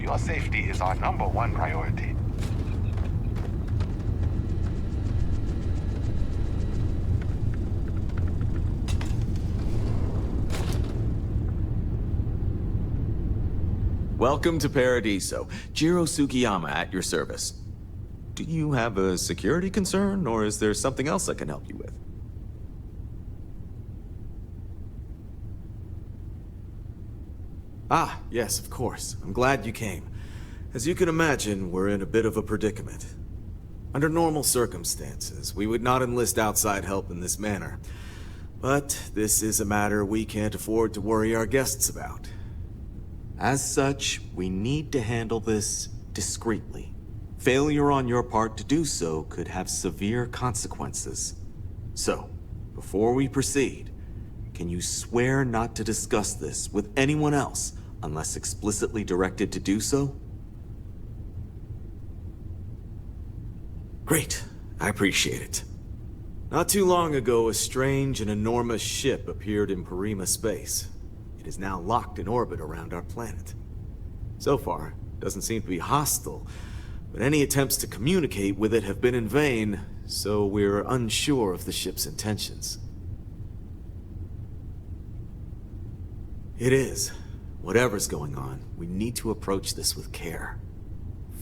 Your safety is our #1 priority. Welcome to Paradiso. Jiro Sugiyama at your service. Do you have a security concern, or is there something else I can help you with? Ah, yes, of course. I'm glad you came. As you can imagine, we're in a bit of a predicament. Under normal circumstances, we would not enlist outside help in this manner. But this is a matter we can't afford to worry our guests about. As such, we need to handle this discreetly. Failure on your part to do so could have severe consequences. So, before we proceed, can you swear not to discuss this with anyone else unless explicitly directed to do so? Great. I appreciate it. Not too long ago, a strange and enormous ship appeared in Parima space. It is now locked in orbit around our planet. So far, it doesn't seem to be hostile, but any attempts to communicate with it have been in vain, so we're unsure of the ship's intentions. It is. Whatever's going on, we need to approach this with care.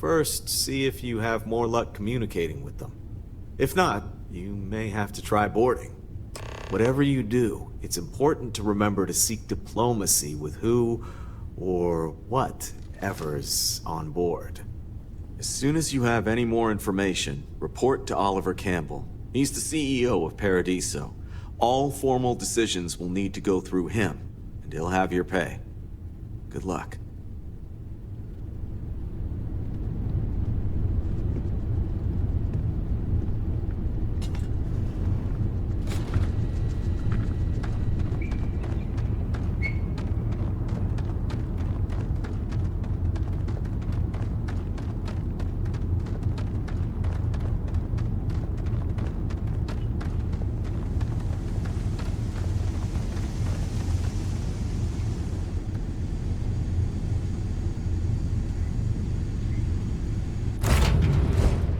First, see if you have more luck communicating with them. If not, you may have to try boarding. Whatever you do, it's important to remember to seek diplomacy with who or whatever's on board. As soon as you have any more information, report to Oliver Campbell. He's the CEO of Paradiso. All formal decisions will need to go through him, and he'll have your pay. Good luck.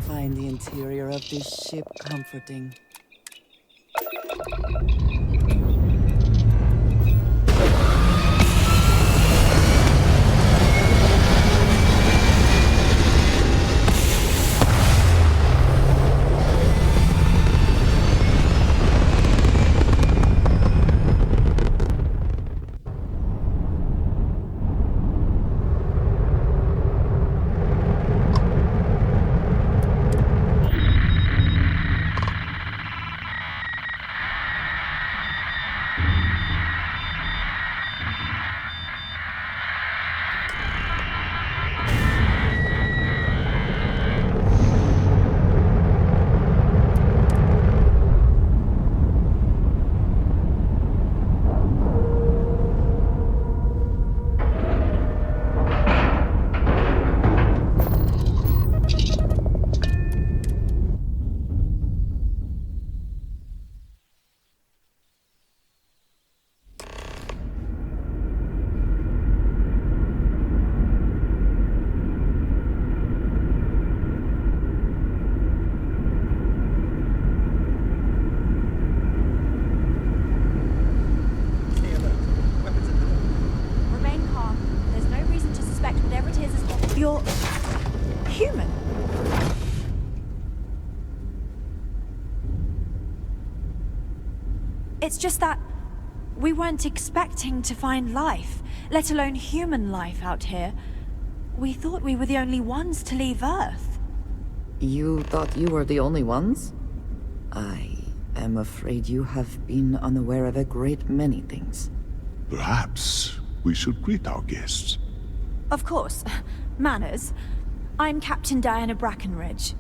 Find the interior of this ship comforting. You're human. It's just that we weren't expecting to find life, let alone human life out here. We thought we were the only ones to leave Earth. You thought you were the only ones? I am afraid you have been unaware of a great many things. Perhaps we should greet our guests. Of course. Manners. I'm Captain Diana Brackenridge.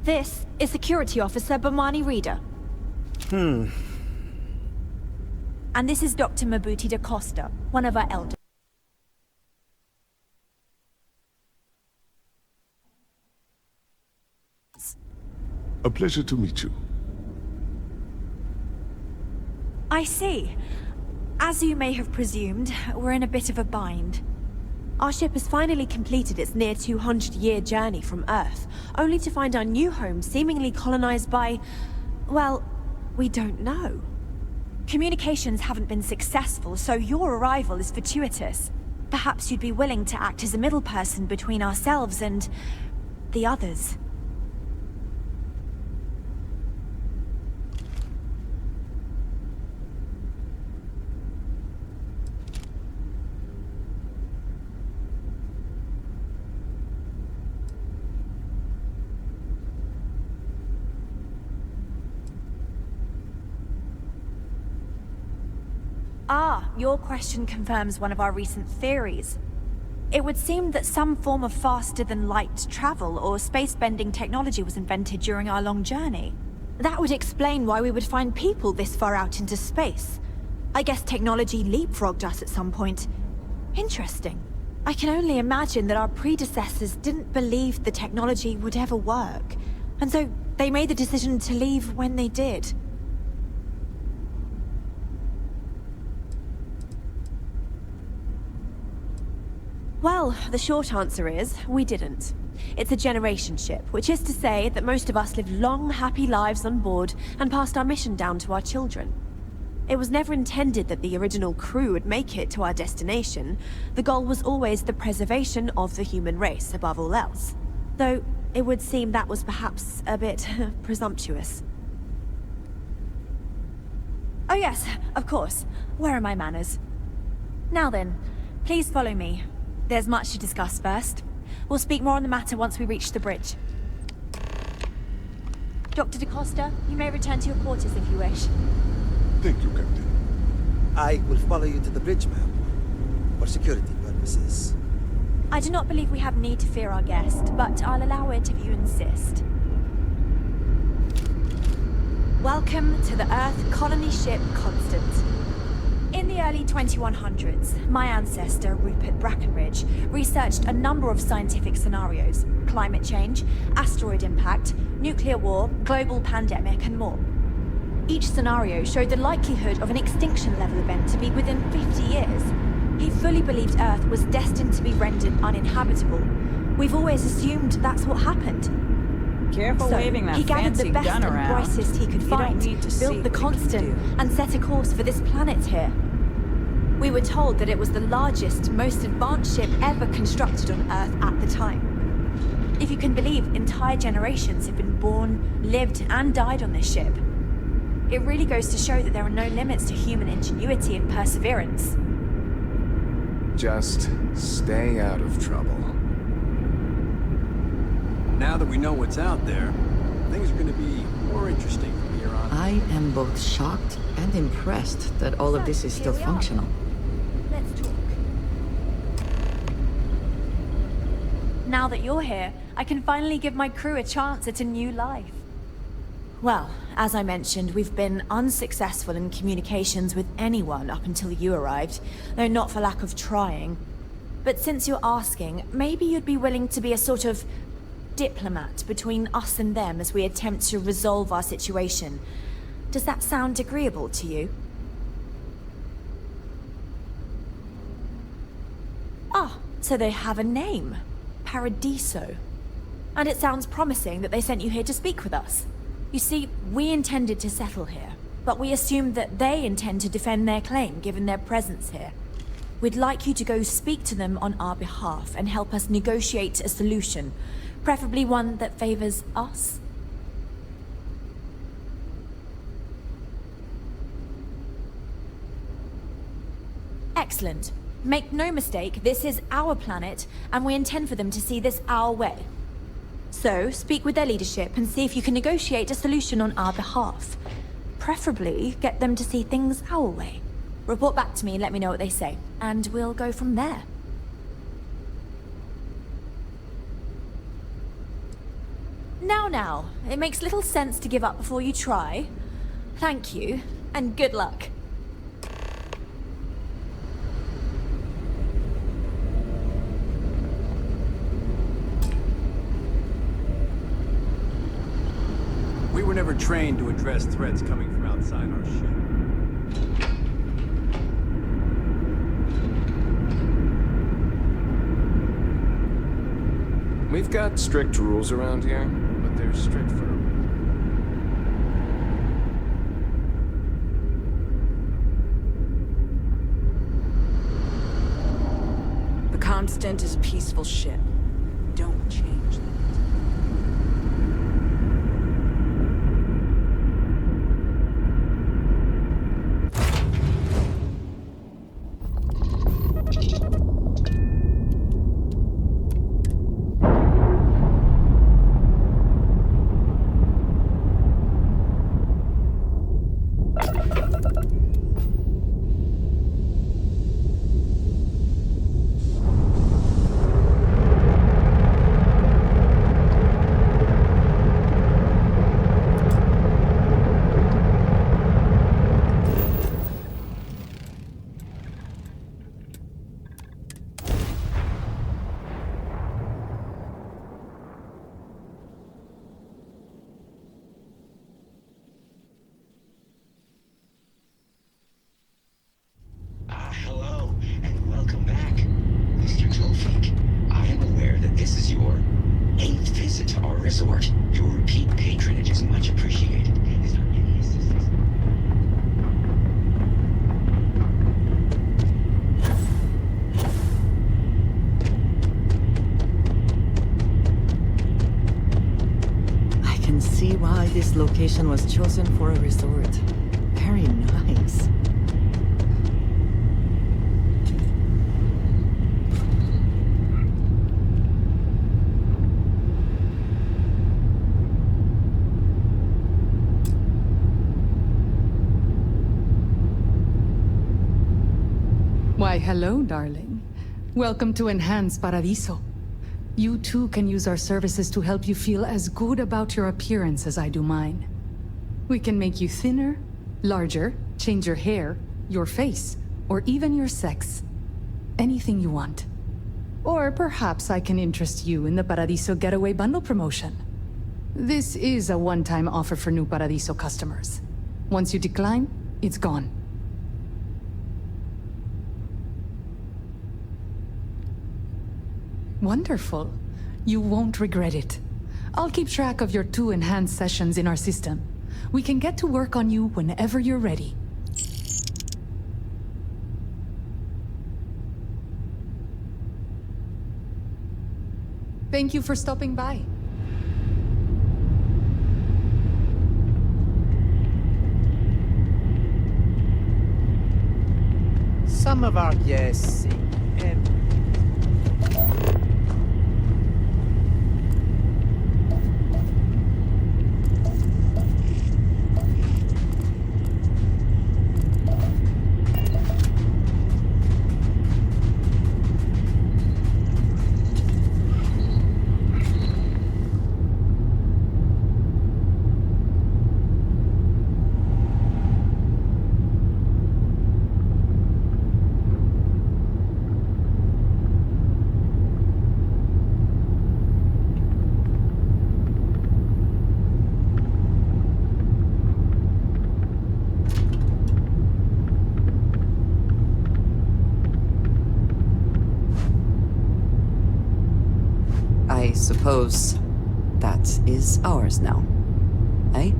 This is Security Officer Bomani Reader. And this is Dr. Mabuti da Costa, one of our elders. A pleasure to meet you. I see. As you may have presumed, we're in a bit of a bind. Our ship has finally completed its near 200-year journey from Earth, only to find our new home seemingly colonized by... well, we don't know. Communications haven't been successful, so your arrival is fortuitous. Perhaps you'd be willing to act as a middle person between ourselves and... the others. Ah, your question confirms one of our recent theories. It would seem that some form of faster-than-light travel or space-bending technology was invented during our long journey. That would explain why we would find people this far out into space. I guess technology leapfrogged us at some point. Interesting. I can only imagine that our predecessors didn't believe the technology would ever work, and so they made the decision to leave when they did. Well, the short answer is, we didn't. It's a generation ship, which is to say that most of us lived long, happy lives on board and passed our mission down to our children. It was never intended that the original crew would make it to our destination. The goal was always the preservation of the human race above all else. Though, it would seem that was perhaps a bit presumptuous. Oh yes, of course. Where are my manners? Now then, please follow me. There's much to discuss first. We'll speak more on the matter once we reach the bridge. Dr. DaCosta, you may return to your quarters if you wish. Thank you, Captain. I will follow you to the bridge, ma'am. For security purposes. I do not believe we have need to fear our guest, but I'll allow it if you insist. Welcome to the Earth colony ship Constant. In the early 2100s, my ancestor, Rupert Brackenridge, researched a number of scientific scenarios: climate change, asteroid impact, nuclear war, global pandemic, and more. Each scenario showed the likelihood of an extinction-level event to be within 50 years. He fully believed Earth was destined to be rendered uninhabitable. We've always assumed that's what happened. Careful So, waving that he gathered fancy the best gun and around. brightest he could You don't find, need to see built the what he can Constant, do. and set a course for this planet here. We were told that it was the largest, most advanced ship ever constructed on Earth at the time. If you can believe, entire generations have been born, lived, and died on this ship. It really goes to show that there are no limits to human ingenuity and perseverance. Just stay out of trouble. Now that we know what's out there, things are going to be more interesting from here on. I am both shocked and impressed that all of this is still Here we are. functional. Let's talk. Now that you're here, I can finally give my crew a chance at a new life. Well, as I mentioned, we've been unsuccessful in communications with anyone up until you arrived, though not for lack of trying. But since you're asking, maybe you'd be willing to be a sort of diplomat between us and them as we attempt to resolve our situation. Does that sound agreeable to you? Ah, so they have a name. Paradiso. And it sounds promising that they sent you here to speak with us. You see, we intended to settle here, but we assumed that they intend to defend their claim given their presence here. We'd like you to go speak to them on our behalf and help us negotiate a solution, preferably one that favors us. Excellent. Make no mistake, this is our planet, and we intend for them to see this our way. So, speak with their leadership and see if you can negotiate a solution on our behalf. Preferably, get them to see things our way. Report back to me and let me know what they say, and we'll go from there. Now, it makes little sense to give up before you try. Thank you, and good luck. We were never trained to address threats coming from outside our ship. We've got strict rules around here, but they're strict for a reason. The Constant is a peaceful ship. Don't change that. Hello, and welcome back. Mr. Tofik, I am aware that this is your 8th visit to our resort. Your repeat patronage is much appreciated. Is there any assistance? I can see why this location was chosen for a resort. Very nice. Why, hello, darling. Welcome to Enhanced Paradiso. You too can use our services to help you feel as good about your appearance as I do mine. We can make you thinner, larger, change your hair, your face, or even your sex. Anything you want. Or perhaps I can interest you in the Paradiso Getaway Bundle promotion. This is a one-time offer for new Paradiso customers. Once you decline, it's gone. Wonderful. You won't regret it. I'll keep track of your 2 enhanced sessions in our system. We can get to work on you whenever you're ready. Thank you for stopping by. Some of our guests seem I suppose that is ours now, eh?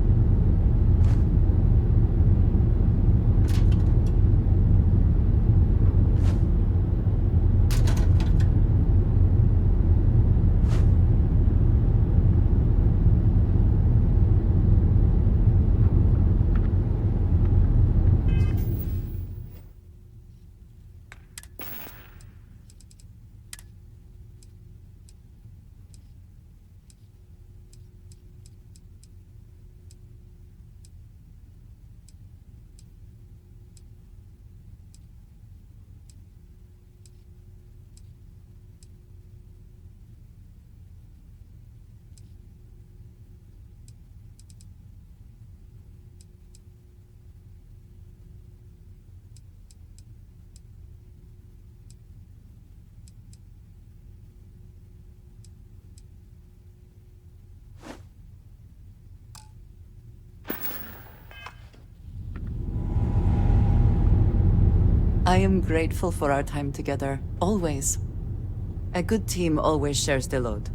I am grateful for our time together, always. A good team always shares the load.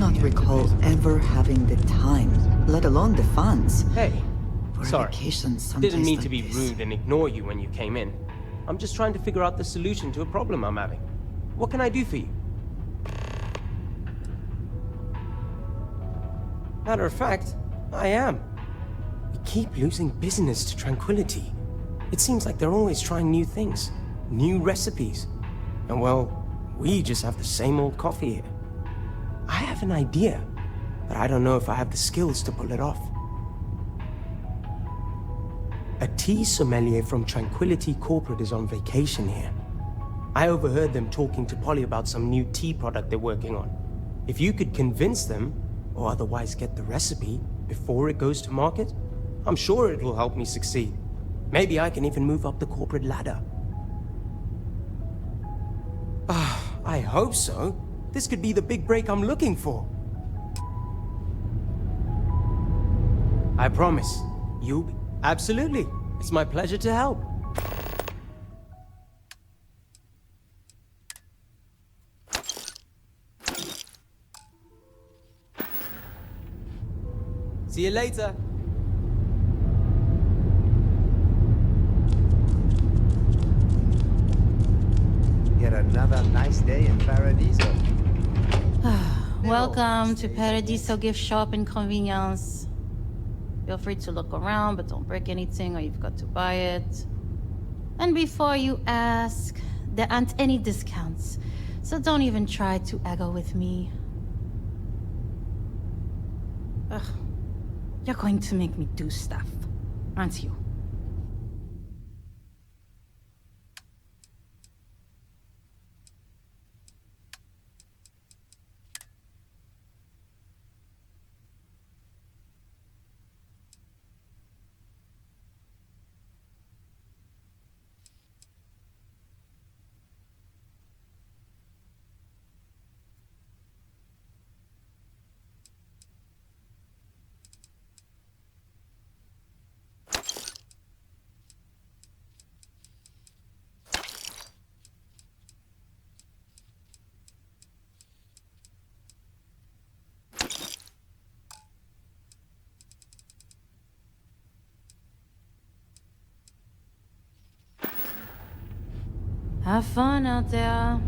not recall ever having the time, let alone the funds. Hey, for sorry. a vacation someplace Didn't mean like to be this. rude and ignore you when you came in. I'm just trying to figure out the solution to a problem I'm having. What can I do for you? Matter of fact, I am. We keep losing business to Tranquility. It seems like they're always trying new things, new recipes. And well, we just have the same old coffee here. I have an idea, but I don't know if I have the skills to pull it off. A tea sommelier from Tranquility Corporate is on vacation here. I overheard them talking to Polly about some new tea product they're working on. If you could convince them, or otherwise get the recipe before it goes to market, I'm sure it will help me succeed. Maybe I can even move up the corporate ladder. I hope so. This could be the big break I'm looking for. I promise. You'll be... Absolutely. It's my pleasure to help. See you later. Yet another nice day in Paradiso. Welcome to Paradiso Gift Shop and Convenience. Feel free to look around, but don't break anything or you've got to buy it. And before you ask, there aren't any discounts, so don't even try to haggle with me. Ugh. You're going to make me do stuff, aren't you? Have fun out there.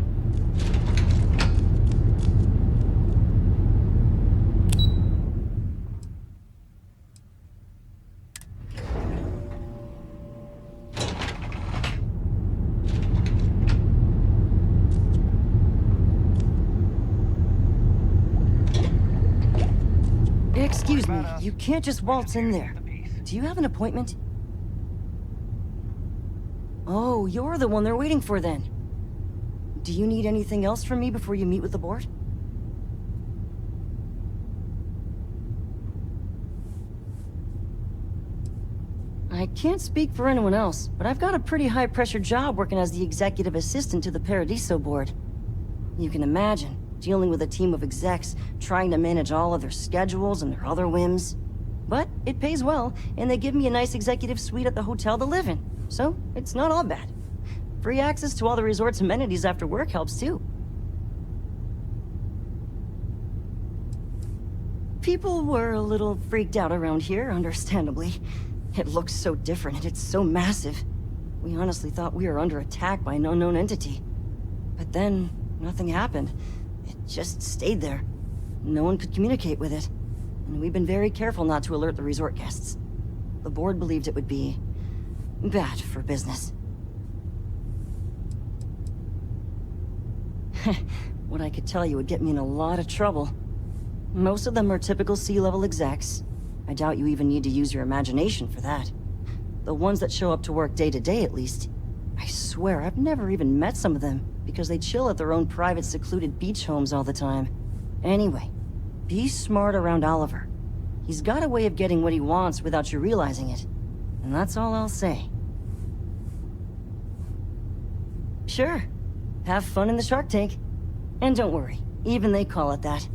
Excuse me, you can't just waltz in there. Do you have an appointment? Oh, you're the one they're waiting for then. Do you need anything else from me before you meet with the board? I can't speak for anyone else, but I've got a pretty high-pressure job working as the executive assistant to the Paradiso board. You can imagine, dealing with a team of execs, trying to manage all of their schedules and their other whims. But it pays well, and they give me a nice executive suite at the hotel to live in. So, it's not all bad. Free access to all the resort's amenities after work helps too. People were a little freaked out around here, understandably. It looks so different and it's so massive. We honestly thought we were under attack by an unknown entity. But then, nothing happened. It just stayed there. No one could communicate with it. And we've been very careful not to alert the resort guests. The board believed it would be bad for business. What I could tell you would get me in a lot of trouble. Most of them are typical C-level execs. I doubt you even need to use your imagination for that. The ones that show up to work day to day, at least. I swear, I've never even met some of them, because they chill at their own private secluded beach homes all the time. Anyway, be smart around Oliver. He's got a way of getting what he wants without you realizing it. And that's all I'll say. Sure. Have fun in the shark tank. And don't worry, even they call it that.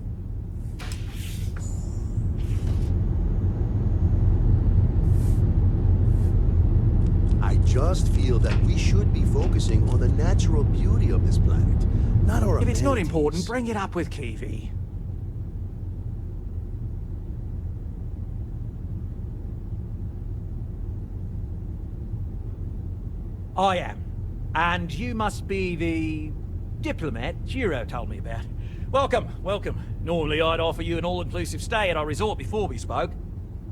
I just feel that we should be focusing on the natural beauty of this planet, not our If it's not amenities. important, bring it up with Kiwi. I am. And you must be the diplomat Jiro told me about. Welcome, welcome. Normally I'd offer you an all-inclusive stay at our resort before we spoke.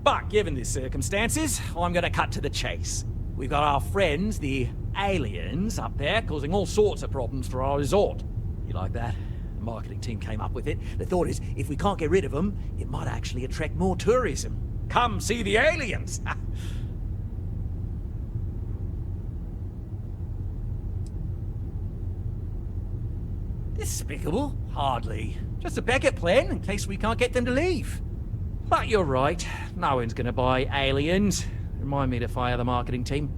But given the circumstances, I'm gonna cut to the chase. We've got our friends, the aliens, up there causing all sorts of problems for our resort. You like that? The marketing team came up with it. The thought is, if we can't get rid of them, it might actually attract more tourism. Come see the aliens! Despicable? Hardly. Just a backup plan in case we can't get them to leave. But you're right, no one's gonna buy aliens. Remind me to fire the marketing team.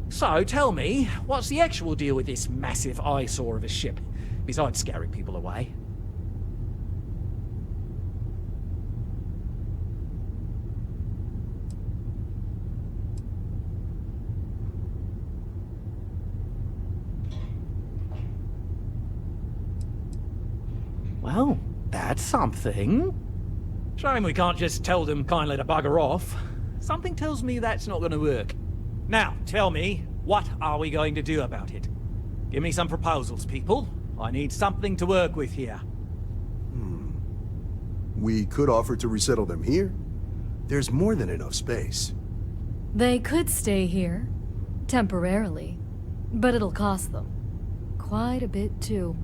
So, tell me, what's the actual deal with this massive eyesore of a ship, besides scaring people away? Well, that's something. Shame we can't just tell them kindly to bugger off. Something tells me that's not going to work. Now, tell me, what are we going to do about it? Give me some proposals, people. I need something to work with here. We could offer to resettle them here. There's more than enough space. They could stay here, temporarily, but it'll cost them. Quite a bit, too.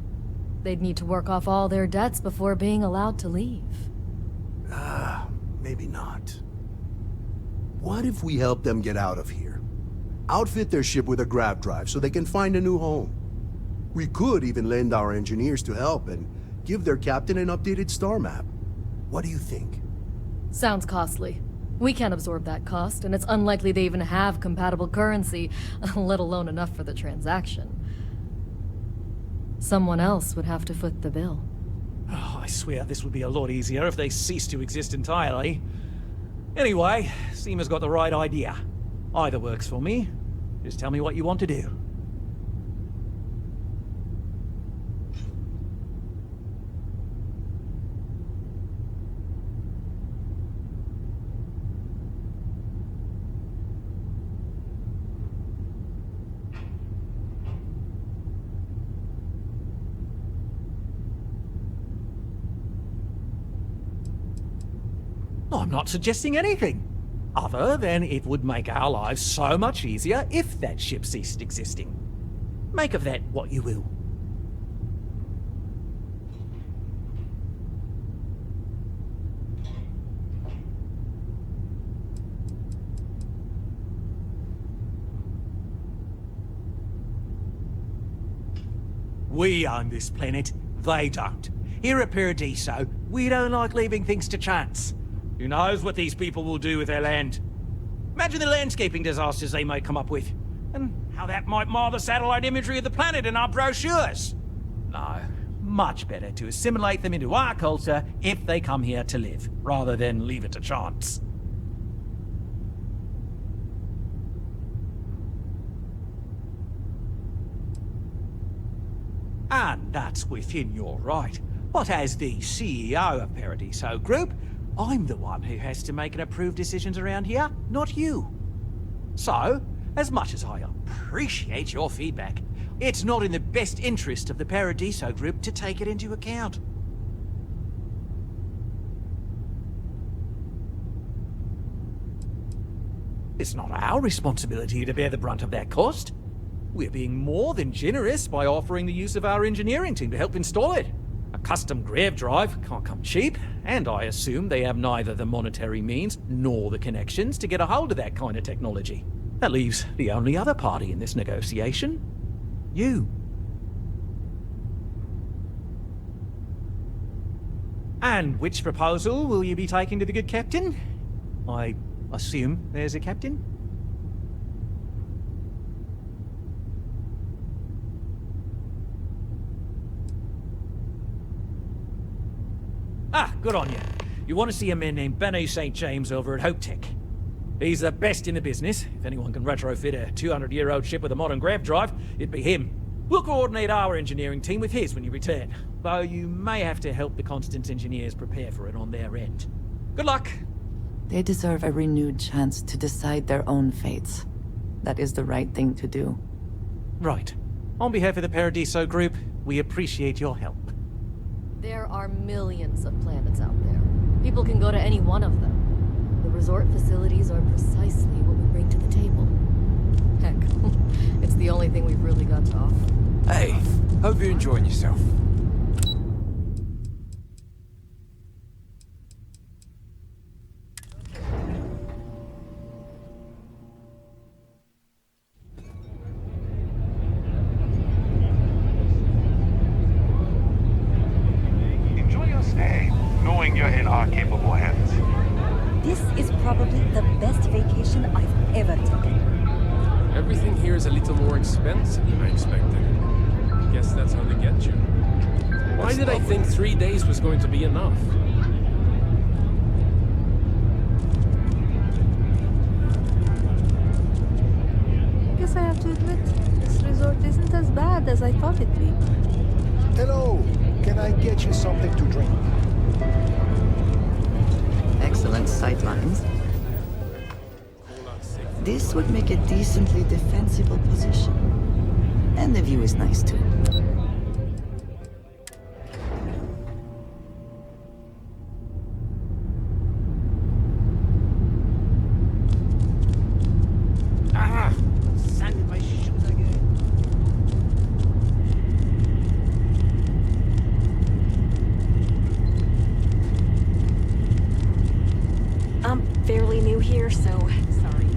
They'd need to work off all their debts before being allowed to leave. Maybe not. What if we help them get out of here? Outfit their ship with a grav drive so they can find a new home. We could even lend our engineers to help and give their captain an updated star map. What do you think? Sounds costly. We can't absorb that cost, and it's unlikely they even have compatible currency, let alone enough for the transaction. Someone else would have to foot the bill. Oh, I swear this would be a lot easier if they ceased to exist entirely. Anyway, Seema's got the right idea. Either works for me. Just tell me what you want to do. I'm not suggesting anything, other than it would make our lives so much easier if that ship ceased existing. Make of that what you will. We own this planet, they don't. Here at Paradiso, we don't like leaving things to chance. Who knows what these people will do with their land? Imagine the landscaping disasters they might come up with, and how that might mar the satellite imagery of the planet in our brochures. No, much better to assimilate them into our culture if they come here to live, rather than leave it to chance. And that's within your right. But as the CEO of Paradiso Group, I'm the one who has to make and approve decisions around here, not you. So, as much as I appreciate your feedback, it's not in the best interest of the Paradiso Group to take it into account. It's not our responsibility to bear the brunt of that cost. We're being more than generous by offering the use of our engineering team to help install it. A custom grav drive can't come cheap, and I assume they have neither the monetary means nor the connections to get a hold of that kind of technology. That leaves the only other party in this negotiation. You. And which proposal will you be taking to the good captain? I assume there's a captain? Ah, good on you. You want to see a man named Benny St. James over at Hope Tech. He's the best in the business. If anyone can retrofit a 200-year-old ship with a modern grav drive, it'd be him. We'll coordinate our engineering team with his when you return, though you may have to help the Constance engineers prepare for it on their end. Good luck! They deserve a renewed chance to decide their own fates. That is the right thing to do. Right. On behalf of the Paradiso Group, we appreciate your help. There are millions of planets out there. People can go to any one of them. The resort facilities are precisely what we bring to the table. Heck, it's the only thing we've really got to offer. Hey, hope you're enjoying yourself. Enjoy your stay, knowing you're in our capable hands. This is probably the best vacation I've ever taken. Everything here is a little more expensive than I expected. Guess that's how they get you. Why did I think 3 days was going to be enough? I guess I have to admit, this resort isn't as bad as I thought it'd be. Hello, can I get you something to drink? Excellent sightlines. This would make a decently defensible position. And the view is nice too. Ah! Sand in my shoes again. I'm fairly new here, so sorry.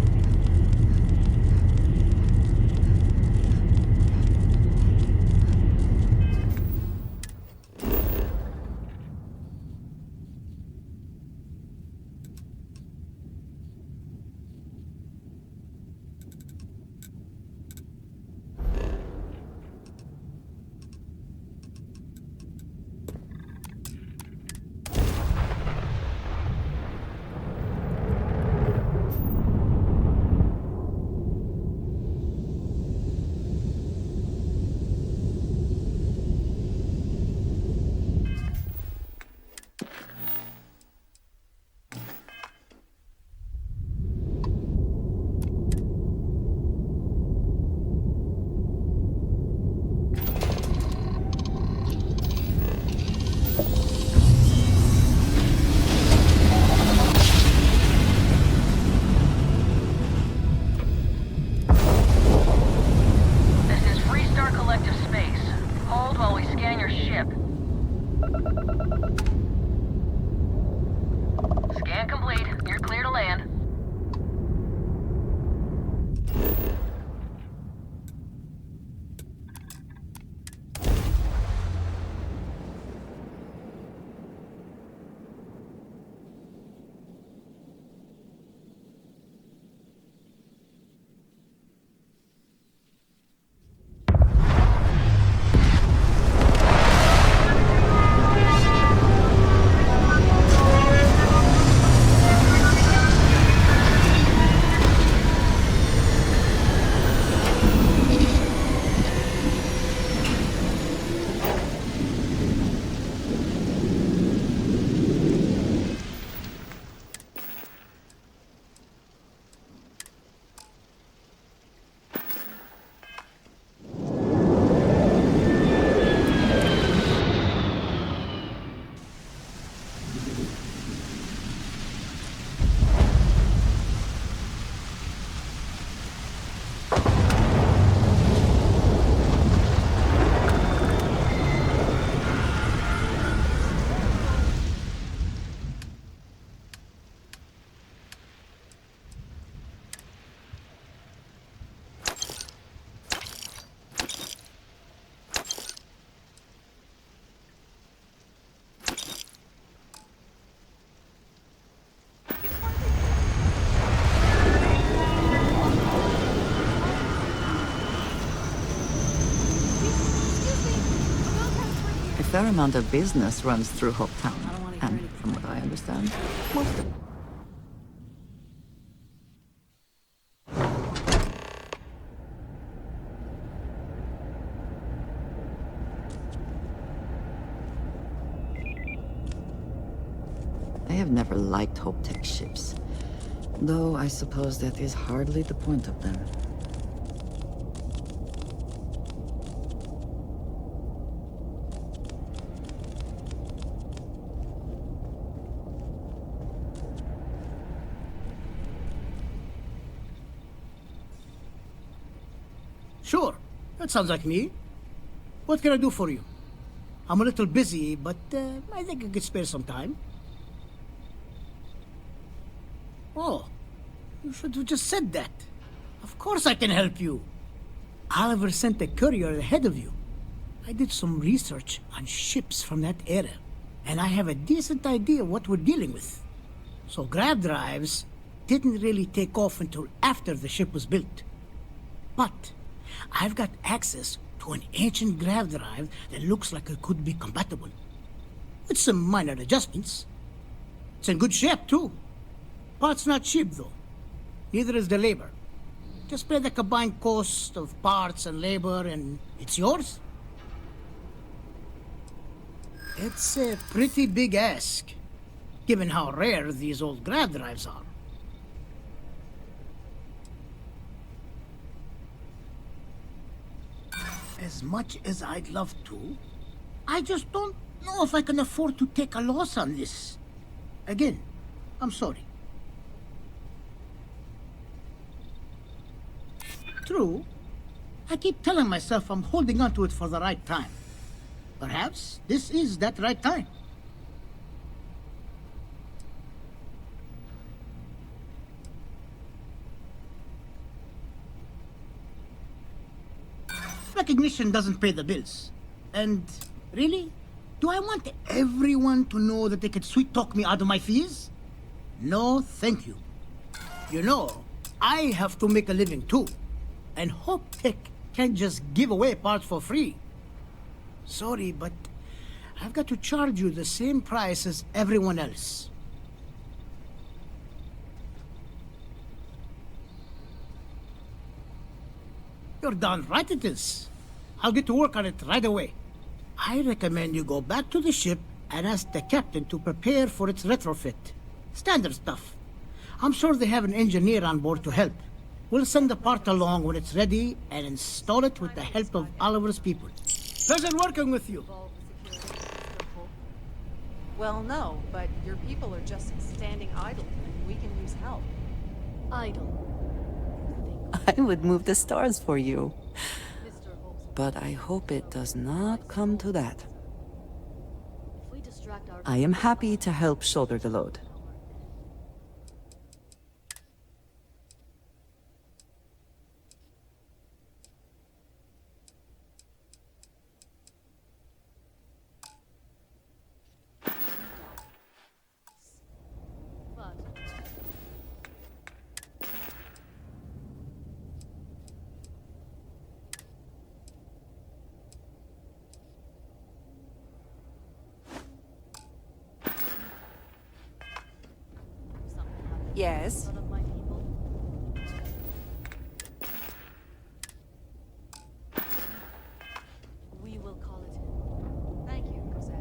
A fair amount of business runs through Hopetown, and from what I understand, most of I have never liked Hope Tech ships, though I suppose that is hardly the point of them. Sure. That sounds like me. What can I do for you? I'm a little busy, but I think I could spare some time. Oh, you should have just said that. Of course I can help you. Oliver sent a courier ahead of you. I did some research on ships from that era, and I have a decent idea what we're dealing with. So grav drives didn't really take off until after the ship was built. But I've got access to an ancient grav drive that looks like it could be compatible. With some minor adjustments. It's in good shape, too. Parts not cheap, though. Neither is the labor. Just pay the combined cost of parts and labor, and it's yours. It's a pretty big ask, given how rare these old grav drives are. As much as I'd love to, I just don't know if I can afford to take a loss on this. Again, I'm sorry. True. I keep telling myself I'm holding on to it for the right time. Perhaps this is that right time. Recognition doesn't pay the bills. And really, do I want everyone to know that they could sweet-talk me out of my fees? No, thank you. You know, I have to make a living too. And Hope Tech can't just give away parts for free. Sorry, but I've got to charge you the same price as everyone else. You're darn right it is. I'll get to work on it right away. I recommend you go back to the ship and ask the captain to prepare for its retrofit. Standard stuff. I'm sure they have an engineer on board to help. We'll send the part along when it's ready and install it with the help of Oliver's people. Pleasure working with you. Well, no, but your people are just standing idle, and we can use help. Idle. I would move the stars for you. But I hope it does not come to that. I am happy to help shoulder the load. Yes. We will call it in. Thank you, Cosette.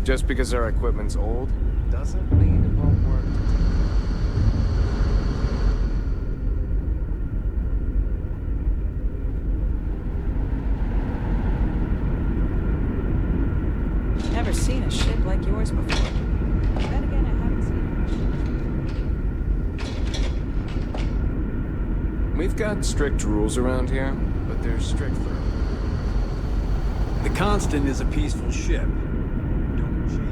Just because our equipment's old doesn't mean it won't work. Never seen a ship like yours before. Then again, I haven't seen. We've got strict rules around here, but they're strict for The Constant is a peaceful ship. Don't change them.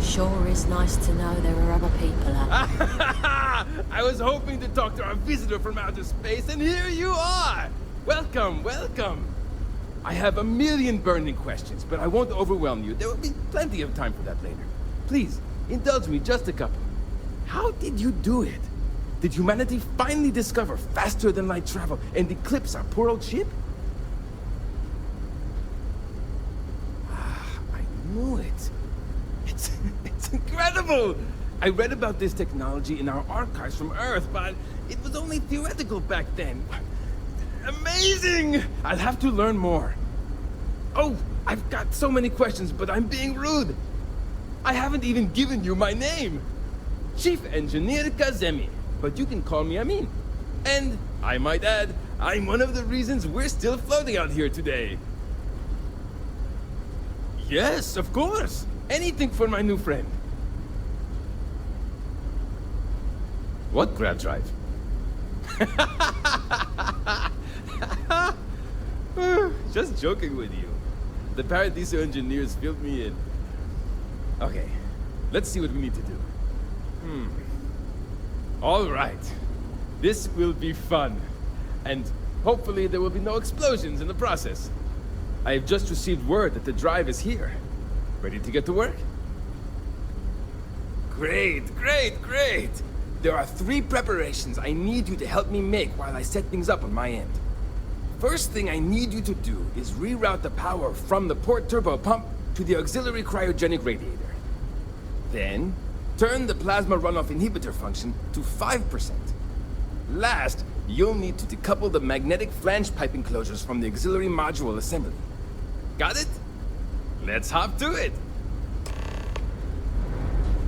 Sure is nice to know there are other people out there. I was hoping to talk to our visitor from outer space, and here you are! Welcome, welcome! I have a million burning questions, but I won't overwhelm you. There will be plenty of time for that later. Please, indulge me just a couple. How did you do it? Did humanity finally discover faster than light travel and eclipse our poor old ship? I knew it. It's incredible! I read about this technology in our archives from Earth, but it was only theoretical back then. Amazing! I'll have to learn more. Oh, I've got so many questions, but I'm being rude. I haven't even given you my name. Chief Engineer Kazemi, but you can call me Amin. And, I might add, I'm one of the reasons we're still floating out here today. Yes, of course. Anything for my new friend. What grab drive? Just joking with you. The Paradiso engineers filled me in. Okay, let's see what we need to do. All right. This will be fun. And hopefully there will be no explosions in the process. I have just received word that the drive is here. Ready to get to work? Great, great, great! There are 3 preparations I need you to help me make while I set things up on my end. First thing I need you to do is reroute the power from the port turbo pump to the auxiliary cryogenic radiator. Then, turn the plasma runoff inhibitor function to 5%. Last, you'll need to decouple the magnetic flange pipe enclosures from the auxiliary module assembly. Got it? Let's hop to it!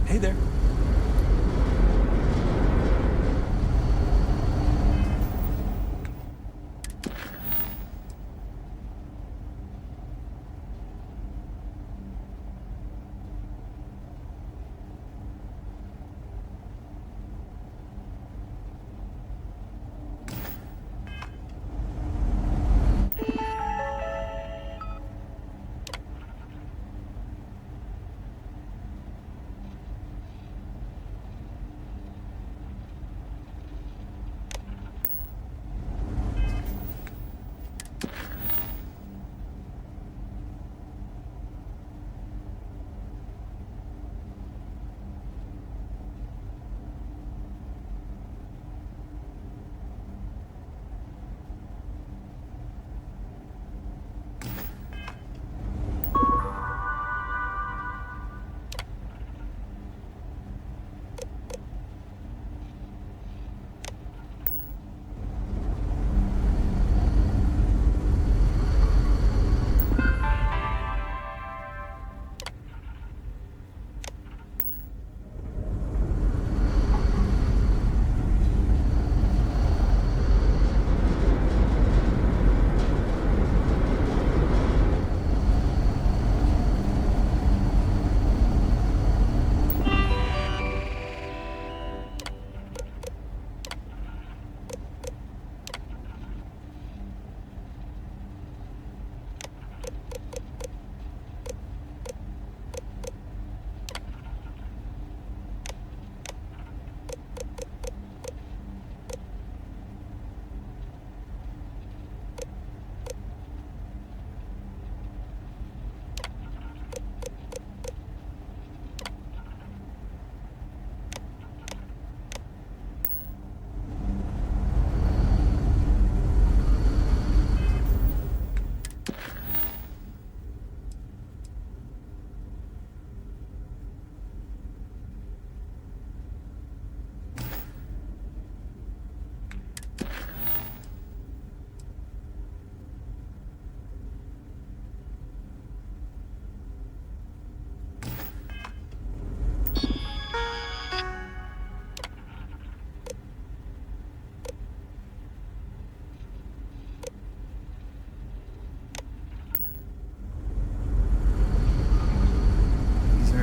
Hey there.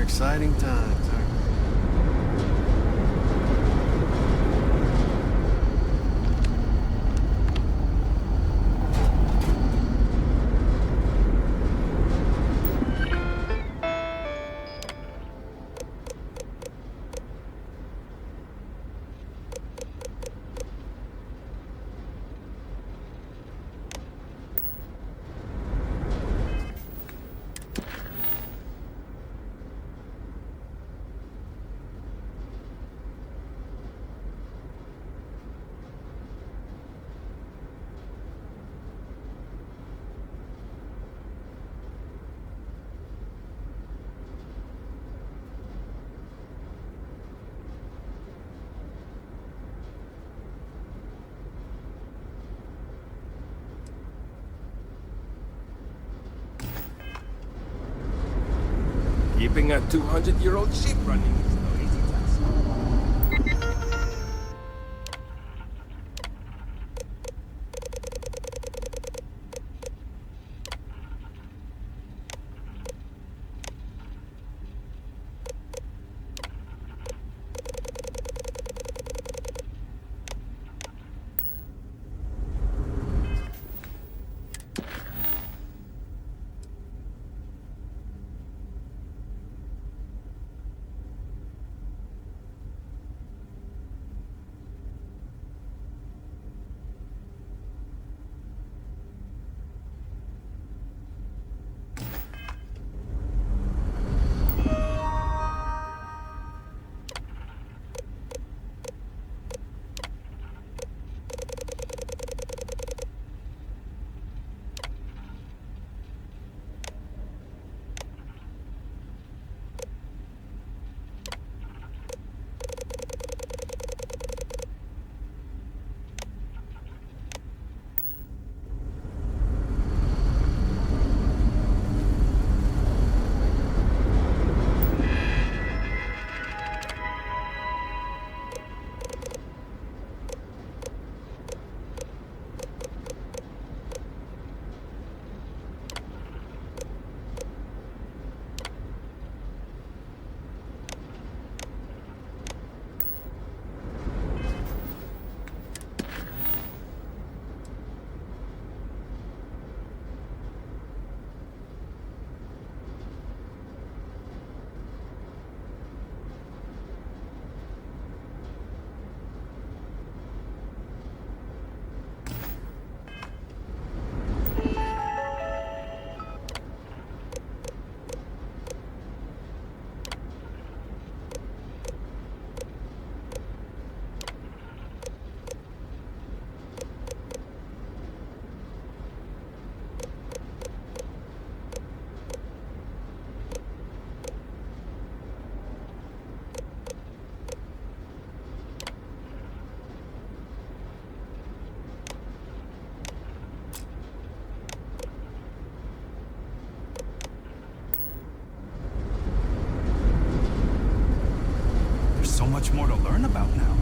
They're exciting times, aren't they? Keeping a 200-year-old ship running is no easy task. So much more to learn about now.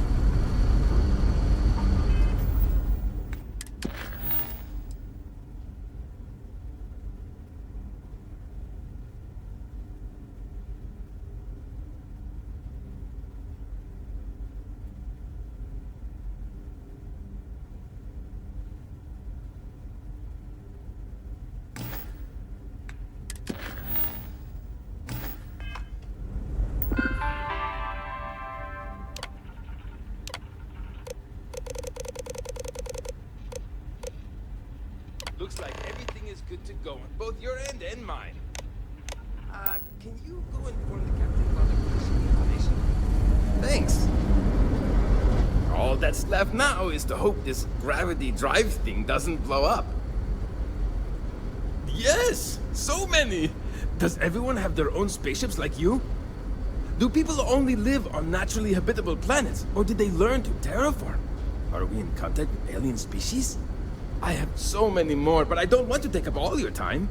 Looks like everything is good to go on both your end and mine. Can you go inform the captain about the crashing information? Thanks. All that's left now is to hope this gravity drive thing doesn't blow up. Yes! So many! Does everyone have their own spaceships like you? Do people only live on naturally habitable planets, or did they learn to terraform? Are we in contact with alien species? I have so many more, but I don't want to take up all your time.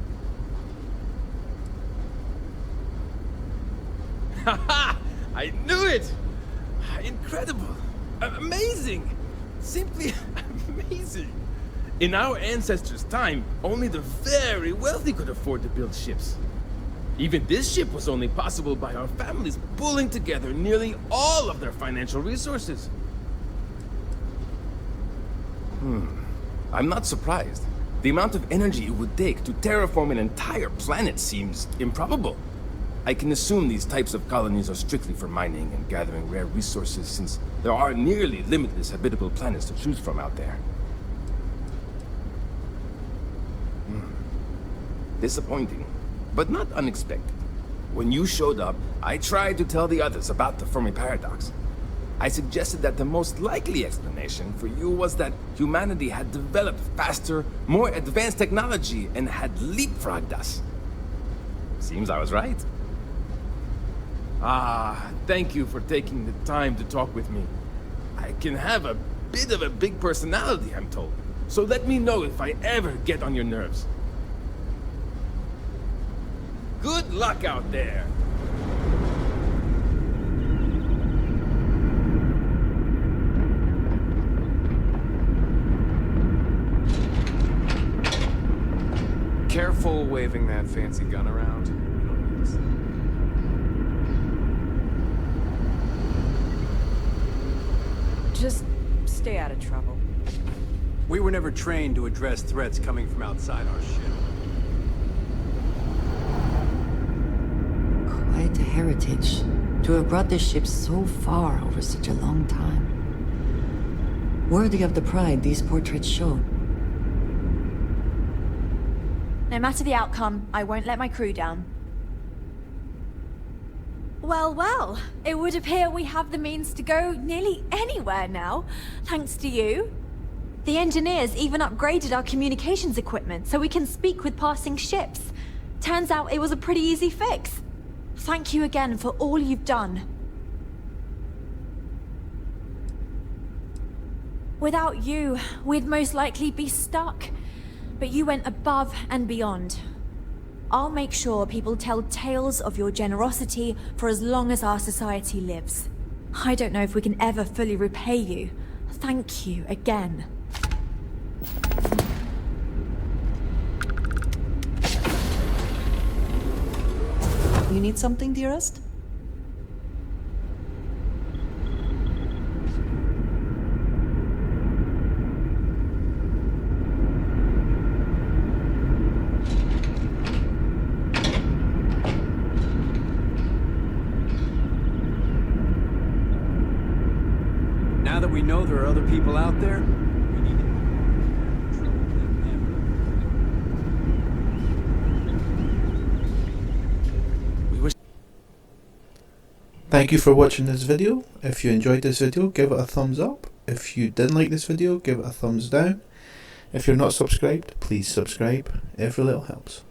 Haha! I knew it! Incredible! Amazing! Simply amazing! In our ancestors' time, only the very wealthy could afford to build ships. Even this ship was only possible by our families pulling together nearly all of their financial resources. I'm not surprised. The amount of energy it would take to terraform an entire planet seems improbable. I can assume these types of colonies are strictly for mining and gathering rare resources, since there are nearly limitless habitable planets to choose from out there. Disappointing, but not unexpected. When you showed up, I tried to tell the others about the Fermi Paradox. I suggested that the most likely explanation for you was that humanity had developed faster, more advanced technology and had leapfrogged us. Seems I was right. Thank you for taking the time to talk with me. I can have a bit of a big personality, I'm told. So let me know if I ever get on your nerves. Good luck out there! Careful waving that fancy gun around. We don't need this. Just stay out of trouble. We were never trained to address threats coming from outside our ship. Quite a heritage to have brought this ship so far over such a long time. Worthy of the pride these portraits show. No matter the outcome, I won't let my crew down. Well, well, it would appear we have the means to go nearly anywhere now, thanks to you. The engineers even upgraded our communications equipment so we can speak with passing ships. Turns out it was a pretty easy fix. Thank you again for all you've done. Without you, we'd most likely be stuck. But you went above and beyond. I'll make sure people tell tales of your generosity for as long as our society lives. I don't know if we can ever fully repay you. Thank you again. You need something, dearest? Now that we know there are other people out there, we need to... Thank you for watching this video. If you enjoyed this video, give it a thumbs up. If you didn't like this video, give it a thumbs down. If you're not subscribed, please subscribe. Every little helps.